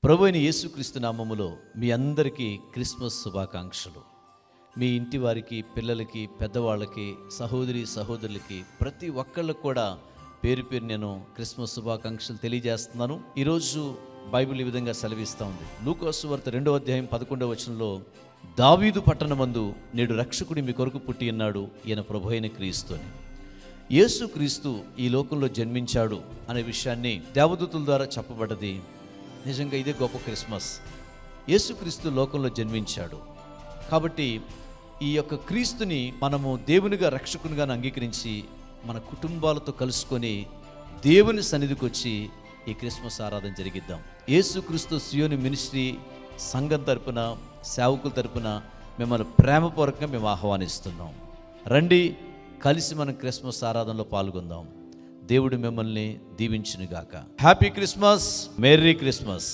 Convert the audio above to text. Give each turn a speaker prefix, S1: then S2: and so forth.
S1: ప్రభు అయిన యేసుక్రీస్తు నామములో మీ అందరికీ క్రిస్మస్ శుభాకాంక్షలు. మీ ఇంటి వారికి, పిల్లలకి, పెద్దవాళ్ళకి, సహోదరి సహోదరులకి ప్రతి ఒక్కళ్ళకు కూడా పేరు పేరు నేను క్రిస్మస్ శుభాకాంక్షలు తెలియజేస్తున్నాను. ఈరోజు బైబిల్ ఈ విధంగా సెలవిస్తూ ఉంది. లూకా సువార్త 2వ అధ్యాయం 11వ వచనంలో, దావీదు పట్టణమందు నేడు రక్షకుడి మీ కొరకు పుట్టి ఉన్నాడు, ఈయన ప్రభు అయిన క్రీస్తు అని. యేసు క్రీస్తు ఈ లోకంలో జన్మించాడు అనే విషయాన్ని దేవదూతుల ద్వారా చెప్పబడ్డది. నిజంగా ఇదే గొప్ప క్రిస్మస్. యేసుక్రీస్తు లోకంలో జన్మించాడు కాబట్టి ఈ యొక్క క్రీస్తుని మనము దేవునిగా రక్షకునిగా అంగీకరించి మన కుటుంబాలతో కలుసుకొని దేవుని సన్నిధికి వచ్చి ఈ క్రిస్మస్ ఆరాధన జరిగిద్దాం. యేసుక్రీస్తు సియోని మినిస్ట్రీ సంఘం తరపున, సేవకుల తరపున మిమ్మల్ని ప్రేమపూర్వకంగా మేము ఆహ్వానిస్తున్నాం. రండి, కలిసి మనం క్రిస్మస్ ఆరాధనలో పాల్గొందాం. దేవుడు మిమ్మల్ని దీవించునుగాక. Happy Christmas, merry Christmas.